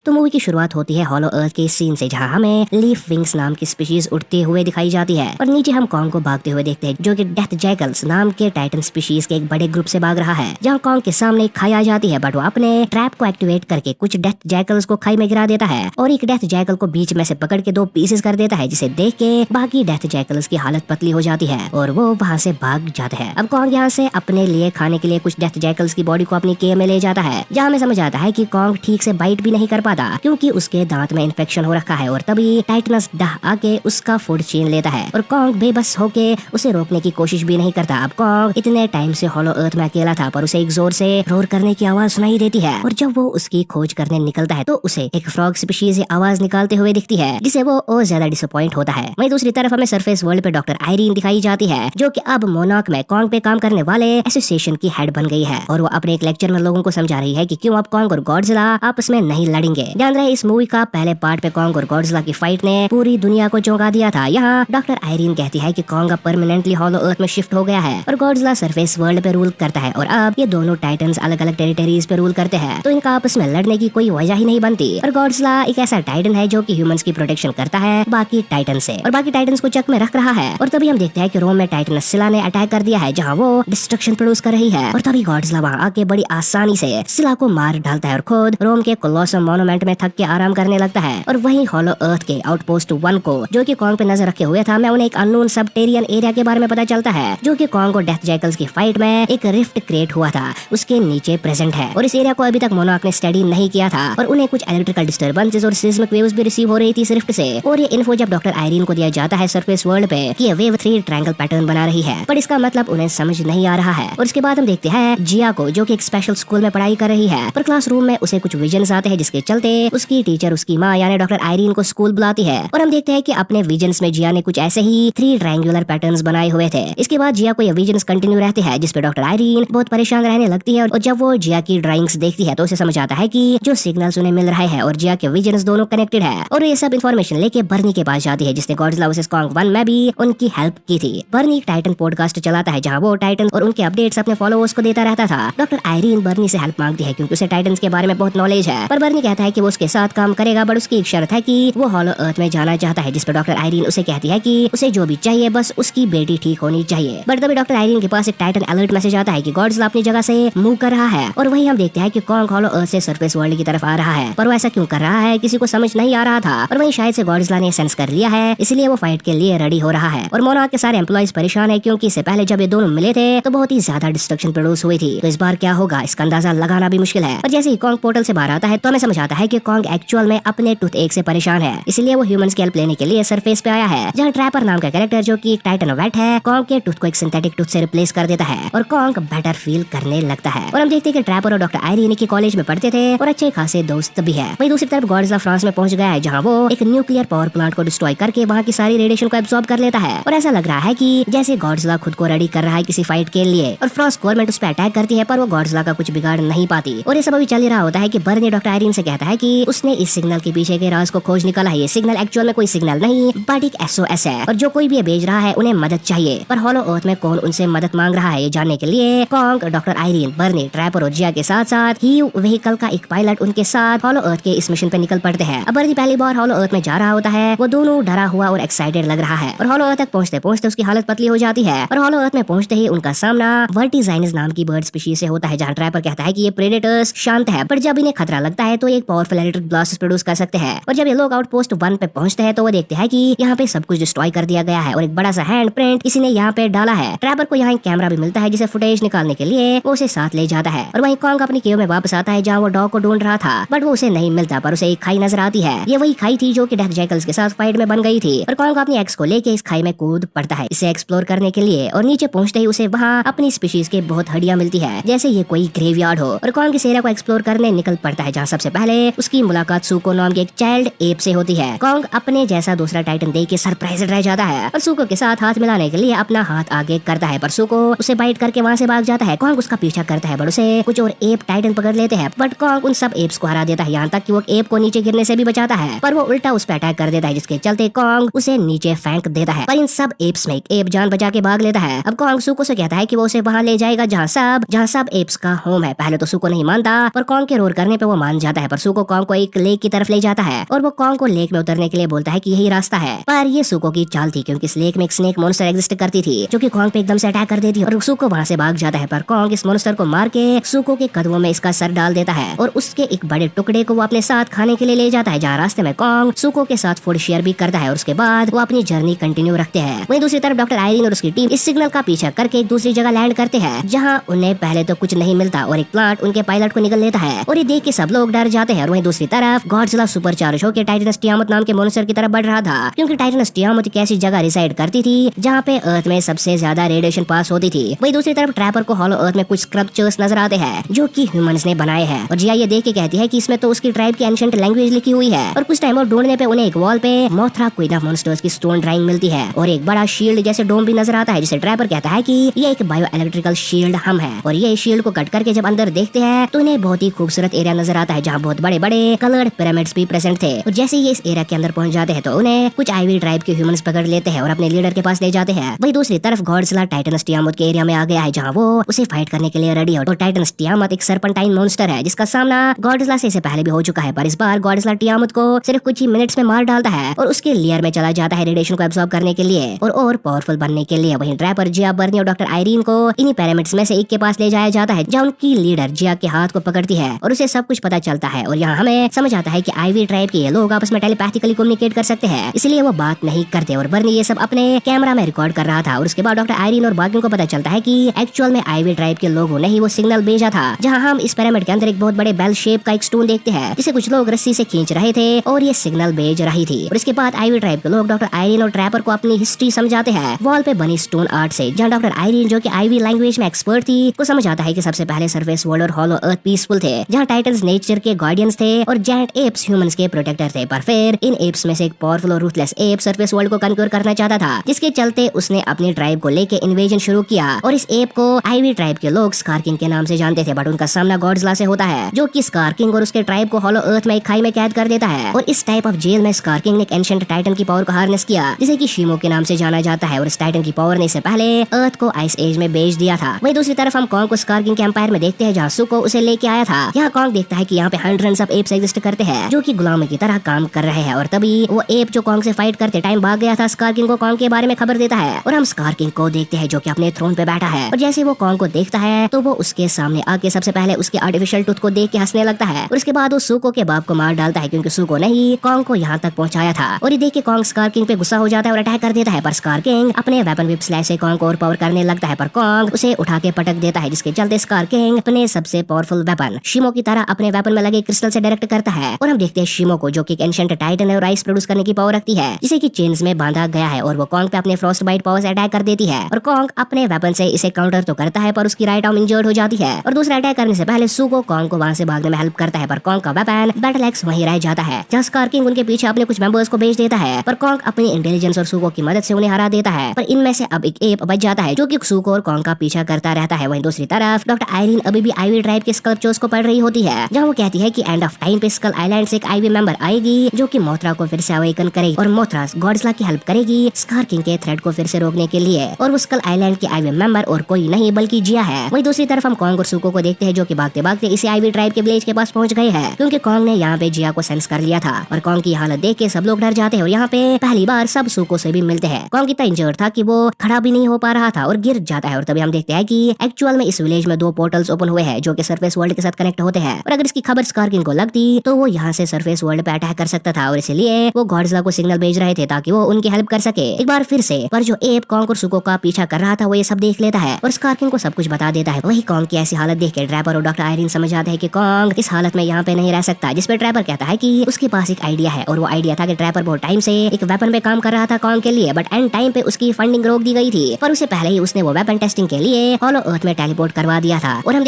तो मूवी की शुरुआत होती है हॉलो अर्थ के सीन से, जहां हमें लीफ विंग्स नाम की स्पीशीज उड़ते हुए दिखाई जाती है और नीचे हम कॉन्ग को भागते हुए देखते हैं, जो कि डेथ जैकल्स नाम के टाइटन स्पीशीज के एक बड़े ग्रुप से भाग रहा है। जहां कॉन्ग के सामने एक खाई आ जाती है, बट वो अपने ट्रैप को एक्टिवेट करके कुछ डेथ जैकल्स को खाई में गिरा देता है और एक डेथ जैकल को बीच में से पकड़ के 2 पीसेस कर देता है, जिसे देख के बाकी डेथ जैकल्स की हालत पतली हो जाती है और वो वहाँ से भाग जाते हैं। अब कॉन्ग यहाँ से अपने लिए खाने के लिए कुछ डेथ जैकल्स की बॉडी को अपनी केयर में ले जाता है, जहाँ हमें समझ आता है कि कॉन्ग ठीक से बाइट भी नहीं कर पाता क्योंकि उसके दांत में इन्फेक्शन हो रखा है और तभी टाइटनस डाह आके उसका फूड छीन लेता है और कॉन्ग बेबस होके उसे रोकने की कोशिश भी नहीं करता। अब कॉन्ग इतने टाइम से हॉलो अर्थ में अकेला था, पर उसे एक जोर से रोर करने की आवाज सुनाई देती है और जब वो उसकी खोज करने निकलता है तो उसे एक फ्रॉग स्पीशीज आवाज निकालते हुए दिखती है, जिसे वो और ज्यादा डिसअपॉइंट होता है। वहीं दूसरी तरफ हमें सरफेस वर्ल्ड पे डॉक्टर आयरीन दिखाई जाती है, जो कि अब मोनार्क में कॉन्ग पे काम करने वाले एसोसिएशन की हेड बन गई है और वो अपने एक लेक्चर में लोगों को समझा रही है कि क्यों अब कॉन्ग और गॉडजिला आपस में नहीं लड़ेंगे। ध्यान रहे, इस मूवी का पहले पार्ट पे कॉन्ग और गॉडजिला की फाइट ने पूरी दुनिया को चौंका दिया था। यहाँ डॉक्टर आयरीन कहती है कि कॉन्ग अब परमानेंटली हॉलो अर्थ में शिफ्ट हो गया है और गॉडजिला सरफेस वर्ल्ड पे रूल करता है और अब ये दोनों टाइटन्स अलग अलग टेरिटरीज पे रूल करते हैं, तो इनका आपस में लड़ने की कोई वजह ही नहीं बनती। और गॉडजिला एक ऐसा टाइटन है जो कि ह्यूमंस की प्रोटेक्शन करता है बाकी टाइटन से और बाकी टाइटन्स को चेक में रख रहा है। और तभी हम देखते हैं कि रोम में टाइटन सिला ने अटैक कर दिया है, जहाँ वो डिस्ट्रक्शन प्रोड्यूस कर रही है और तभी गॉडजिला वहाँ आके बड़ी आसानी से सिला को मार डालता है और खुद रोम के कोलोसम मॉन्यूमेंट में थक के आराम करने लगता है। और वहीं हॉलो अर्थ के आउटपोस्ट 1 को, जो कि कॉन्ग पे नजर रखे हुए था, मैं उन्हें एक अननोन सबटेरियन एरिया के बारे में पता चलता है, जो कि कॉन्ग और डेथ जैकल्स की फाइट में एक रिफ्ट क्रिएट हुआ था उसके नीचे प्रेजेंट है और इस एरिया को अभी तक मोनार्क ने स्टडी नहीं किया था और उन्हें कुछ इलेक्ट्रिकल डिस्टर्बेंसेस और सिस्मिक वेव्स भी रिसीव हो रही थी इस रिफ्ट से। और ये इन्फो जब डॉक्टर आयरीन को दिया जाता है सरफेस वर्ल्ड पे कि ये वेव 3 ट्रायंगल पैटर्न बना रही है, पर इसका मतलब उन्हें समझ नहीं आ रहा है। और इसके बाद हम देखते हैं जिया को, जो कि एक स्पेशल स्कूल में पढ़ाई कर रही है, पर क्लासरूम में उसे कुछ विजन्स आते हैं, जिसके चलते उसकी टीचर उसकी माँ यानी डॉक्टर आयरीन को स्कूल बुलाती है और हम देखते हैं कि अपने विजन्स में जिया ने कुछ ऐसे ही 3 ट्रायंगुलर पैटर्न्स बनाए हुए थे। इसके बाद जिया को ये विजन्स कंटिन्यू रहते हैं, जिस पे डॉक्टर आयरीन बहुत परेशान रहने लगती है और जब वो जिया की ड्राइंग्स देखती है तो उसे समझ आता है कि जो सिग्नल्स उन्हें मिल रहे हैं और जिया के विजन्स दोनों कनेक्टेड है। और ये सब इन्फॉर्मेशन लेके बर्नी के पास जाती है, जिसने गॉडजिला वर्सेस कॉन्ग 1 में भी उनकी हेल्प की थी। बर्नी एक टाइटन पॉडकास्ट चलाता है, जहाँ वो टाइटन और उनके अपडेट्स अपने फॉलोअर्स को देता रहता था। डॉक्टर आयरीन बर्नी से हेल्प मांगती है क्योंकि उसे टाइटन्स के बारे में बहुत नॉलेज है, पर बर्नी कहता है कि वो उसके साथ काम करेगा, बट उसकी एक शर्त है कि वो हॉलो अर्थ में जाना चाहता है, जिस पर डॉक्टर आयरीन उसे कहती है कि उसे जो भी चाहिए बस उसकी बेटी ठीक होनी चाहिए। बट तभी डॉक्टर आयरीन के पास एक टाइटन अलर्ट मैसेज आता है कि गॉडजिला अपनी जगह से मूव कर रहा है और वहीं हम देखते हैं कि कॉन्ग हॉलो अर्थ से सरफेस वर्ल्ड की तरफ आ रहा है, पर वो ऐसा क्यों कर रहा है किसी को समझ नहीं आ रहा था। और वहीं शायद से गॉडजिला ने सेंस कर लिया है, इसलिए वो फाइट के लिए रेडी हो रहा है। और मोनार्क के सारे एम्प्लॉइज परेशान है क्योंकि इससे पहले जब ये दोनों मिले थे तो बहुत ही ज्यादा डिस्ट्रक्शन प्रोड्यूस हुई थी, तो इस बार क्या होगा इसका अंदाजा लगाना भी मुश्किल है। और जैसे ही कॉन्ग पोर्टल से बाहर आता है तो हमें समझ आता है कि कॉन्ग एक्चुअल में अपने टूथ एक से परेशान है, इसलिए वो ह्यूमंस की हेल्प लेने के लिए सरफेस पे आया है, जहाँ ट्रैपर नाम का कैरेक्टर, जो कि एक टाइटन वेट है, कॉन्ग के टूथ को एक सिंथेटिक टूथ से रिप्लेस कर देता है और कॉन्ग बेटर फील करने लगता है। और हम देखते हैं कि ट्रैपर और डॉक्टर आयरीन की कॉलेज में पढ़ते थे और अच्छे खासे दोस्त भी है। वहीं दूसरी तरफ गॉडजिला फ्रांस में पहुंच गया है, जहाँ वो एक न्यूक्लियर पावर प्लांट को डिस्ट्रॉय करके वहाँ की सारी रेडिएशन को एब्सॉर्ब कर लेता है और ऐसा लग रहा है कि जैसे गॉडजिला खुद को रेडी कर रहा है किसी फाइट के लिए। और फ्रांस गवर्नमेंट उस पर अटैक करती है, पर वो गॉडजिला का कुछ बिगाड़ नहीं पाती। और ये सब अभी चल ही रहा होता है कि बर्नी डॉक्टर आयरीन से कहता है कि उसने इस सिग्नल के पीछे के राज को खोज निकाला है। ये सिग्नल एक्चुअल में कोई सिग्नल नहीं बट एक SOS है और जो कोई भी ये भेज रहा है उन्हें मदद चाहिए। पर हॉलो अर्थ में कौन उनसे मदद मांग रहा है ये जानने के लिए कॉन्ग, डॉक्टर आयरीन, बर्नी, ट्रैपर और जिया के साथ साथ ही व्हीकल का एक पायलट उनके साथ हॉलो अर्थ के इस मिशन पे निकल पड़ते हैं। अब बर्नी पहली बार हॉलो अर्थ में जा रहा होता है, वो दोनों डरा हुआ और एक्साइटेड लग रहा है और हॉलो अर्थ तक पहुंचते पहुंचते उसकी हालत पतली हो जाती है और हॉलो अर्थ में पहुंचते ही उनका सामना वर्टिजाइनस नाम की बर्ड स्पीशीज से होता है, जहाँ ट्रैपर कहता है कि ये प्रेडेटर्स शांत है, पर जब इन्हें खतरा लगता है तो एक पावरफुल इलेक्ट्रिक ब्लास्ट प्रोड्यूस कर सकते हैं। और जब ये लोग आउटपोस्ट 1 पे पहुंचते हैं तो वो देखते हैं कि यहाँ पे सब कुछ डिस्ट्रॉय कर दिया गया है और एक बड़ा सा हैंड प्रिंट किसी ने यहाँ पे डाला है। ट्रैपर को यहाँ एक कैमरा भी मिलता है, जिसे फुटेज निकालने के लिए वो उसे साथ ले जाता है और वहीं कॉन्ग अपनी केव में वापस आता है, जहाँ वो डॉग को ढूंढ रहा था, बट वो उसे नहीं मिलता, पर उसे एक खाई नजर आती है। ये वही खाई थी जो कि डेथ जैकल्स के साथ फाइट में बन गई थी और कॉन्ग अपनी एक्स को लेके इस खाई में कूद पड़ता है इसे एक्सप्लोर करने के लिए। और नीचे पहुंचते ही उसे वहाँ अपनी स्पीशीज के बहुत हड्डियां मिलती है, जैसे ये कोई ग्रेवयार्ड हो। और कॉन्ग इस एरिया को एक्सप्लोर करने निकल पड़ता है, जहाँ सबसे पहले उसकी मुलाकात सुको नाम के एक चाइल्ड एप से होती है। कॉन्ग अपने जैसा दूसरा टाइटन देख के सरप्राइज्ड रह जाता है और सुको के साथ हाथ मिलाने के लिए अपना हाथ आगे करता है, पर सुको उसे बाइट करके वहाँ से भाग जाता है। कॉन्ग उसका पीछा करता है, बट उसे कुछ और एप टाइटन पकड़ लेते हैं, बट कॉन्ग उन सब एप्स को हरा देता है, यहाँ तक कि वो एप को नीचे गिरने से भी बचाता है, पर वो उल्टा उस पर अटैक कर देता है, जिसके चलते कॉन्ग उसे नीचे फेंक देता है। पर इन सब एप्स में एक एप जान बचा के भाग लेता है। अब कॉन्ग सुको से कहता है कि वो उसे वहाँ ले जाएगा जहाँ सब एप्स का होम है। पहले तो सुको नहीं मानता, पर कॉन्ग के रोर करने पे वो मान जाता है, पर सुको कॉन्ग को एक लेक की तरफ ले जाता है और वो कॉन्ग को लेक में उतरने के लिए बोलता है कि यही रास्ता है। पर ये सुको की चाल थी क्योंकि इस लेक में एक स्नेक मॉन्स्टर एग्जिस्ट करती थी जो कि कॉन्ग पे एकदम से अटैक कर देती है और सुको वहाँ से भाग जाता है। पर कॉन्ग इस मॉन्स्टर को मार के सुको के कदमों में इसका सर डाल देता है और उसके एक बड़े टुकड़े को वो अपने साथ खाने के लिए ले जाता है, जहाँ रास्ते में कॉन्ग सुको के साथ फूड शेयर भी करता है और उसके बाद वो अपनी जर्नी कंटिन्यू रखते हैं। वहीं दूसरी तरफ डॉक्टर आयरीन और उसकी टीम इस सिग्नल का पीछा करके एक दूसरी जगह लैंड करते हैं, जहाँ उन्हें पहले तो कुछ नहीं मिलता और एक प्लांट उनके पायलट को निगल लेता है और ये देख के सब लोग डर जाते हैं। और वहीं दूसरी तरफ गॉडजिला सुपर चार्ज होकर टाइटनस टियामुत नाम के मॉन्स्टर की तरफ बढ़ रहा था, क्योंकि टाइटनस टियामुत एक ऐसी जगह रिसाइड करती थी जहाँ पे अर्थ में सबसे ज्यादा रेडिएशन पास होती थी। वहीं दूसरी तरफ ट्रैपर को हॉलो अर्थ में कुछ स्क्रप्चर्स नजर आते हैं जो कि ह्यूमंस ने बनाए हैं और जिया ये देख के कहती है कि इसमें तो उसकी ट्राइब की एंशिएंट लैंग्वेज लिखी हुई है। और कुछ टाइम और ढूंढने पे उन्हें एक वॉल पे मोथरा क्वीन ऑफ मॉन्स्टर्स की स्टोन ड्राइंग मिलती है और एक बड़ा शील्ड जैसे डोम भी नजर आता है, जिसे ट्रैपर कहता है कि ये एक बायो इलेक्ट्रिकल शील्ड हम है। और ये शील्ड को कट करके जब अंदर देखते हैं तो उन्हें बहुत ही खूबसूरत एरिया नजर आता है जहाँ बहुत बड़े बड़े कलर्ड पिरामिड्स भी प्रेजेंट थे। और जैसे ये इस एरिया के अंदर पहुंच जाते हैं तो उन्हें कुछ आईवी ट्राइब के ह्यूमंस पकड़ लेते हैं और अपने लीडर के पास ले जाते हैं। वही दूसरी तरफ गॉडजिला टाइटनस टियामुत के एरिया में आ गया है जहाँ वो उसे फाइट करने के लिए रेडी है। और टाइटनस टियामुत एक सर्पेंटाइन मॉन्स्टर है जिसका सामना गॉडजिला से इससे पहले भी हो चुका है, पर इस बार गॉडजिला टियामुत को सिर्फ कुछ ही मिनट्स में मार डालता है और उसके लेयर में चला जाता है रेडिएशन को एब्सॉर्ब करने के लिए और पावरफुल बनने के लिए। वहीं ट्रैपर जिया, बर्नी और डॉक्टर आयरीन को इन्हीं पिरामिड्स में से एक के पास ले जाया जाता है जहाँ उनकी लीडर जिया के हाथ को पकड़ती है और उसे सब कुछ पता चलता है। और यहाँ हमें समझ आता है कि आईवी ट्राइब के ये लोग आपस में टेलीपैथिकली कम्युनिकेट कर सकते हैं, इसलिए वो बात नहीं करते। और बर्नी ये सब अपने कैमरा में रिकॉर्ड कर रहा था और उसके बाद डॉक्टर आयरीन और बाकियों को पता चलता है कि एक्चुअल में आईवी ट्राइब के लोगों ने ही वो सिग्नल भेजा था, जहाँ हम इस पिरामिड के अंदर एक बहुत बड़े बेल शेप का एक स्टोन देखते हैं जिसे कुछ लोग रस्सी से खींच रहे थे और ये सिग्नल भेज रही थी। और इसके बाद आईवी ट्राइब के लोग डॉक्टर आयरीन और ट्रैपर को अपनी हिस्ट्री समझाते हैं वॉल पे बनी स्टोन आर्ट से, जहाँ डॉक्टर आयरीन जो कि आईवी लैंग्वेज में एक्सपर्ट थी को समझ आता है कि सबसे पहले सरफेस वर्ल्ड और हॉलो अर्थ पीसफुल थे, जहाँ टाइटन्स नेचर के गार्डियंस थे और जायंट एप्स ह्यूमंस के प्रोटेक्टर थे। पर फिर इन एप्स में से एक पावरफुल और रूथलेस एप सरफेस वर्ल्ड को कंक्योर करना चाहता था, जिसके चलते उसने अपनी ट्राइब को लेके इन्वेजन शुरू किया। और इस एप को आईवी ट्राइब के लोग स्कार किंग के नाम से जानते थे, बट उनका सामना गॉडजिला से होता है जो कि स्कार किंग और उसके ट्राइब को हॉलो अर्थ में एक खाई में कैद कर देता है। और इस टाइप ऑफ जेल में स्कार किंग ने एक एंशिएंट टाइटन की पावर को हार्नेस किया, जिसे कि शीमो के नाम से जाना जाता है। और इस टाइटन की पावर ने इससे पहले अर्थ को आइस एज में बेच दिया था। वहीं दूसरी तरफ हम कॉन्ग को स्कार किंग के एम्पायर में देखते हैं जहाँ सुको उसे लेके आया था। यहाँ कॉन्ग देखता है कि यहाँ पे हंड्रेड्स ऑफ एप्स एग्जिस्ट करते हैं जो कि गुलामों की तरह काम कर रहे हैं। और तभी वो एप जो कॉन्ग से फाइट करते टाइम भाग गया था स्कार किंग को कॉन्ग के बारे में खबर देता है और हम स्कार किंग को देखते हैं जो कि अपने थ्रोन पे बैठा है। और जैसे वो कॉन्ग को देखता है तो वो उसके सामने आके सबसे पहले उसके आर्टिफिशियल टूथ को देख के हंसने लगता है और उसके बाद वो सुको के बाप को मार डालता है क्योंकि सुको ने ही कॉन्ग को यहाँ तक पहुँचाया था। और ये देख के कॉन्ग स्कार किंग पे गुस्सा हो जाता है और अटैक कर देता है, पर स्कार किंग अपने वेपन विप स्लैश से कॉन्ग को और पावर करने लगता है, पर कॉन्ग उसे उठा के पटक देता है, जिसके चलते स्कार किंग अपने सबसे पावरफुल वेपन शीमो की तरह अपने वेपन में लगे क्रिस्टल से डायरेक्ट करता है। और हम देखते हैं शीमो को जो कि एक एंशिएंट टाइटन है और आइस प्रोड्यूस करने की पावर रखती है, जिसे कि चेन्स में बांधा गया है। और वो कॉन्ग पे अपने फ्रॉस्ट बाइट पावर से अटैक कर देती है और कॉन्ग अपने वेपन से इसे काउंटर तो करता है पर उसकी राइट आर्म इंजर्ड हो जाती है। और दूसरा अटैक करने से पहले सुको कॉन्ग को वहां से भागने में हेल्प करता है, पर कॉन्ग का वेपन बैटल एक्स वहीं रह जाता है, जहाँ स्कार किंग उनके पीछे अपने कुछ मेंबर्स को भेज देता है, पर कॉन्ग अपनी इंटेलिजेंस और सुको की मदद से उन्हें हरा देता है। पर इनमें से अब एक एप बच जाता है जो कि सुको और कॉन्ग का पीछा करता रहता है। वहीं दूसरी तरफ डॉक्टर आयरीन अभी भी आईवी ट्राइब के स्कल्पचर्स को पढ़ रही होती है, जहाँ वो कहती है कि एंड ऑफ टाइम पे स्कल आइलैंड से एक आईवी मेंबर आएगी जो कि मोथरा को फिर से अवेकन करेगी और मोथरा गॉडजिला की हेल्प करेगी स्कार किंग के थ्रेट को फिर से रोकने के लिए। और वो स्कल आइलैंड के आईवी मेंबर और कोई नहीं बल्कि जिया है। वहीं दूसरी तरफ हम कॉन्ग और सुको को देखते हैं जो कि भागते भागते इसी आईवी ट्राइब के विलेज के पास पहुंच गए हैं, क्योंकि कॉन्ग ने यहाँ पे जिया को सेंस कर लिया था। और कॉन्ग की हालत देख के सब लोग डर जाते हैं और यहाँ पे पहली बार सब सुको से भी मिलते हैं। कॉन्ग इतना इंजर्ड था कि वो खड़ा भी नहीं हो पा रहा था और गिर जाता है। और तभी हम देखते हैं कि एक्चुअल में इस विलेज में 2 पोर्टल्स ओपन हुए हैं जो कि सरफेस वर्ल्ड के साथ कनेक्ट होते हैं, और अगर इसकी खबर स्कार किंग को लगती तो वो यहाँ से सरफेस वर्ल्ड पे अटैक कर सकता था। और इसलिए वो गॉडजिला को सिग्नल भेज रहे थे ताकि वो उनकी हेल्प कर सके एक बार फिर से। पर जो एप कॉन्ग और सुको का पीछा कर रहा था वो ये सब देख लेता है और स्कार किंग को सब कुछ बता देता है। वही कॉन्ग की ऐसी हालत देख के ट्रैपर और डॉक्टर आयरीन समझ जाते हैं कि कॉन्ग इस हालत में यहाँ पे नहीं रह सकता, जिसपे ट्रैपर कहता है कि उसके पास एक आइडिया है। और वो आइडिया था कि ट्रैपर बहुत टाइम से एक वेपन पे काम कर रहा था कॉन्ग के लिए, बट एंड टाइम पे उसकी फंडिंग रोक दी गई थी, पर उससे पहले ही उसने वो वेपन टेस्टिंग के लिए हॉलो अर्थ में टेलीपोर्ट करवा दिया था। और हम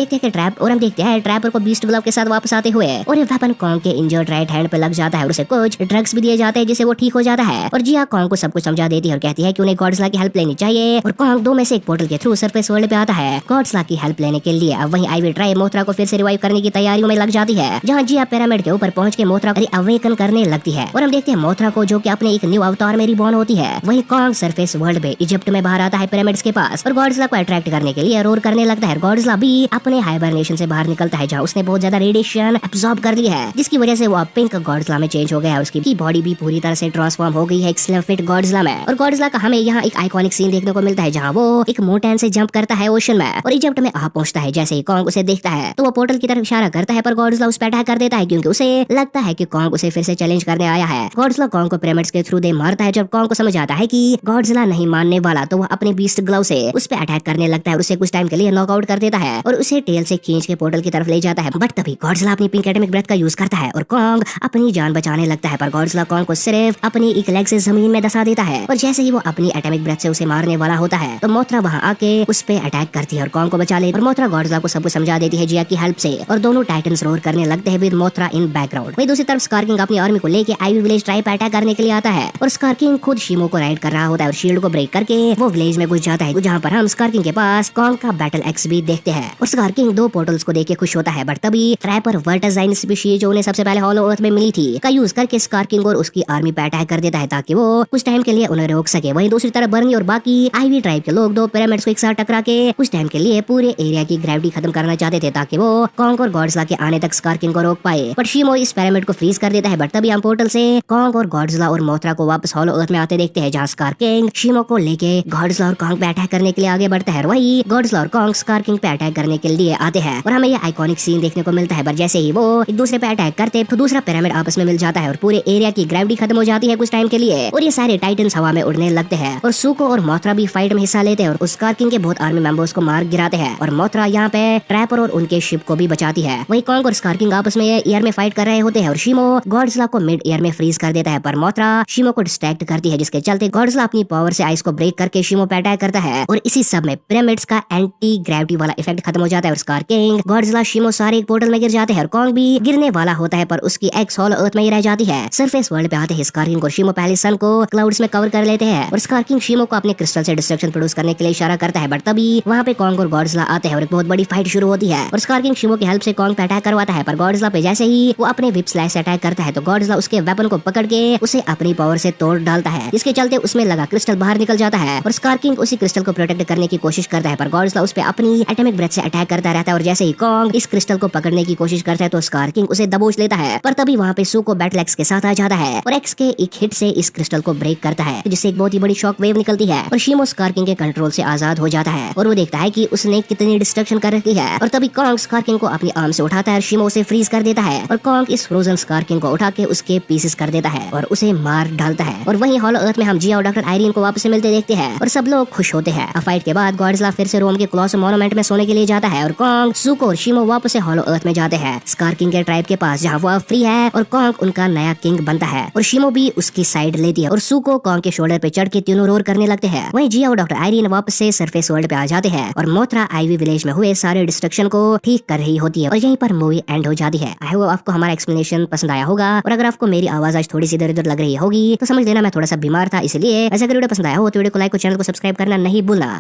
देखते हैं ट्रैपर को बीस्ट ग्लव के साथ वापस आते हुए, और ये वेपन कॉन्ग के इंजर्ड राइट हैंड पे लग जाता है और उसे कुछ ड्रग्स भी दिए जाते हैं जिससे वो ठीक हो जाता है। और जिया कॉन्ग को सब कुछ समझा देती है और कहती है कि उन्हें गॉडजिला की हेल्प लेनी चाहिए। और कॉन्ग 2 में से एक पोर्टल के थ्रू सरफेस वर्ल्ड पे आता है गॉडजिला की हेल्प लेने के लिए। अब वहीं आईवी ट्राइब मोथरा को फिर से रिवाइव करने की तैयारियों में लग जाती है, जहाँ जिया पिरामिड के ऊपर पहुंच के मोथरा को अवेकन करने लगती है। और हम देखते हैं मोथरा को जो कि अपने एक न्यू अवतार में रिबॉर्न होती है। वहीं कॉन्ग सरफेस वर्ल्ड में इजिप्ट में बाहर आता है पिरामिड्स के पास और गॉडजिला को अट्रैक्ट करने के लिए रोर करने लगता है। गॉडजिला भी अपने हाइबरनेशन से बाहर निकलता है, जहाँ उसने बहुत ज्यादा रेडिएशन एब्सॉर्ब एब्सॉर्ब कर ली है, जिसकी वजह से वो अब पिंक गॉडजिला में चेंज हो गया है। उसकी बॉडी भी पूरी तरह से ट्रांसफॉर्म हो गई है एक स्लिम फिट गॉडजिला में। और गॉडजिला का हमें यहाँ एक आइकॉनिक सीन देखने को मिलता है जहाँ वो एक माउंटेन से जंप करता है ओशन में और इजिप्ट में आ पहुंचता है। जैसे ही कॉन्ग उसे देखता है तो वो पोर्टल की तरफ इशारा करता है, पर गॉडजिला उस पर अटैक कर देता है क्योंकि उसे लगता है कि कॉन्ग उसे फिर से चैलेंज करने आया है। गॉडजिला कॉन्ग को पिरामिड्स के थ्रू दे मारता है। जब कॉन्ग को समझ आता है कि गॉडजिला नहीं मानने वाला तो वो अपने बीस्ट ग्लव से उस पर अटैक करने लगता है और उसे कुछ टाइम के लिए नॉकआउट कर देता है और उसे टेल से खींच के पोर्टल की तरफ ले जाता है। बट तभी गॉडजिला अपनी पिंक एटॉमिक ब्रेथ का यूज करता है और कॉन्ग अपनी जान बचाने लगता है, पर गॉडजिला कॉन्ग को सिर्फ अपनी एक लेग से जमीन में दसा देता है। और जैसे ही वो अपनी एटॉमिक ब्रेथ से उसे मारने वाला होता है तो मोथरा वहाँ आके उस पे अटैक करती है और कॉन्ग को बचा ले। और मोथरा गॉडजिला को सब कुछ समझा देती है जिया की हेल्प से और दोनों टाइटन्स रोर करने लगते हैं विद मोथरा इन बैकग्राउंड। वहीं दूसरी तरफ स्कार किंग अपनी आर्मी को लेके आईवी विलेज ट्राइब पे अटैक करने के लिए आता है और स्कार किंग खुद शीमो को राइड कर रहा होता है और शील्ड को ब्रेक करके वो विलेज में घुस जाता है, जहाँ पर हम स्कार किंग के पास कॉन्ग का बैटल एक्स भी देखते हैं। और स्कार किंग दो पोर्टल्स को देख के खुश होता है, बट तभी ट्रैपर वर्टाजाइन स्पीशीज जो उन्हें सबसे पहले हॉलो अर्थ में मिली थी का यूज करके स्कार किंग और उसकी आर्मी पे अटैक कर देता है ताकि वो कुछ टाइम के लिए उन्हें रोक सके। वहीं दूसरी तरफ बर्नी और बाकी आईवी ट्राइब के लोग दो पिरामिड्स को एक साथ टकरा के कुछ टाइम के लिए पूरे एरिया की ग्रेविटी खत्म करना चाहते थे ताकि वो कॉन्ग और गॉडजिला के आने तक स्कार किंग को रोक पाए। पर शीमो इस पिरामिड को फ्रीज कर देता है, बट तभी हम पोर्टल से कॉन्ग और गॉडजिला और मोथरा को वापस हॉलो अर्थ में आते देखते हैं, जहाँ स्कार किंग शीमो को लेके गॉडजिला और कॉन्ग पे अटैक करने के लिए आगे बढ़ता है। वही गॉडजिला और कॉन्ग स्कार किंग पे अटैक करने के लिए आते हैं और हमें ये आइकॉनिक सीन देखने को मिलता है। पर जैसे ही वो एक दूसरे पे अटैक करते तो दूसरा पिरामिड आपस में मिल जाता है और पूरे एरिया की ग्रेविटी खत्म हो जाती है कुछ टाइम के लिए और ये सारे टाइटन्स हवा में उड़ने लगते हैं और सुको और मोथरा भी फाइट में हिस्सा लेते हैं और उस स्कार किंग के बहुत आर्मी मेंबर्स को मार गिराते हैं और मोथरा यहाँ पे ट्रैपर और उनके शिप को भी बचाती है। वही कॉन्ग और स्कार किंग आपस में एयर में फाइट कर रहे होते हैं और शीमो गॉडजिला को मिड एयर में फ्रीज कर देता है, पर मोथरा शीमो को डिस्ट्रैक्ट करती है, जिसके चलते गॉडजिला अपनी पावर से आइस को ब्रेक करके शीमो पे अटैक करता है और इसी सब में पिरामिड्स का एंटी ग्रेविटी वाला इफेक्ट खत्म हो जाता है और स्कार किंग गॉडजिला शीमो सारे एक पोर्टल में गिर जाते हैं और कॉन्ग भी गिरने वाला होता है, पर उसकी एक्स हॉलो अर्थ में ही रह जाती है। सरफेस वर्ल्ड पे आते हैं स्कार किंग और शीमो पहले सन को क्लाउड्स में कवर कर लेते हैं और स्कार किंग शीमो को अपने क्रिस्टल से डिस्ट्रक्शन प्रोड्यूस करने के लिए इशारा करता है, बट तभी वहाँ पे कॉन्ग और गॉडजिला आते हैं और एक बहुत बड़ी फाइट शुरू होती है और स्कार किंग शीमो की हेल्प से कॉन्ग पे अटैक करवाता है, पर गॉडजिला पे जैसे ही वो अपने विप स्लैश से अटैक करता है तो गॉडजिला उसके वेपन को पकड़ के उसे अपनी पावर से तोड़ डालता है, जिसके चलते उसमें लगा क्रिस्टल बाहर निकल जाता है और स्कार किंग उसी क्रिस्टल को प्रोटेक्ट करने की कोशिश करता है, पर गॉडजिला उस पे अपनी एटॉमिक ब्रेथ से अटैक करता रहता है और जैसे ही कॉन्ग इस क्रिस्टल को पकड़ने की कोशिश करता है तो स्कार किंग उसे दबोच लेता है, पर तभी वहाँ पे सुको बैटल एक्स के साथ आ जाता है और एक्स के एक हिट से इस क्रिस्टल को ब्रेक करता है, जिससे एक बहुत ही बड़ी शॉक वेव निकलती है और शीमो स्कार किंग के कंट्रोल से आजाद हो जाता है और वो देखता है कि उसने कितनी डिस्ट्रक्शन कर रखी है और तभी कॉन्ग स्कार किंग को अपनी आर्म से उठाता है, शीमो उसे फ्रीज कर देता है और कॉन्ग इस फ्रोजन स्कार किंग को उठा के उसके पीसेस कर देता है और उसे मार डालता है। और वहीं हॉलो अर्थ में हम जिया और डॉक्टर आयरीन को वापस से मिलते देखते हैं और सब लोग खुश होते हैं। फाइट के बाद गॉडजिला फिर से रोम के क्लॉस मोनूमेंट में सोने के लिए जाता है और कॉन्ग सुको और शीमो वापस से हॉलो अर्थ में जाते हैं स्कार किंग के ट्राइब के पास, जहाँ वो फ्री है और कॉन्ग उनका नया किंग बनता है और शीमो भी उसकी साइड लेती है और सुको कॉन्ग के शोल्डर पे चढ़ के तीनों रोर करने लगते हैं। वहीं जिया और डॉक्टर आयरीन वापस से सरफेस वर्ल्ड पे आ जाते हैं और मोथरा आईवी विलेज में हुए सारे डिस्ट्रक्शन को ठीक कर रही होती है और यहीं पर मूवी एंड हो जाती है। आई होप आपको हमारा एक्सप्लेनेशन पसंद आया होगा और अगर आपको मेरी आवाज आज थोड़ी सी इधर उधर लग रही होगी तो समझ लेना मैं थोड़ा सा बीमार था, इसलिए ऐसा अगर वीडियो पसंद आया हो तो वीडियो को लाइक और चैनल को सब्सक्राइब करना नहीं भूलना।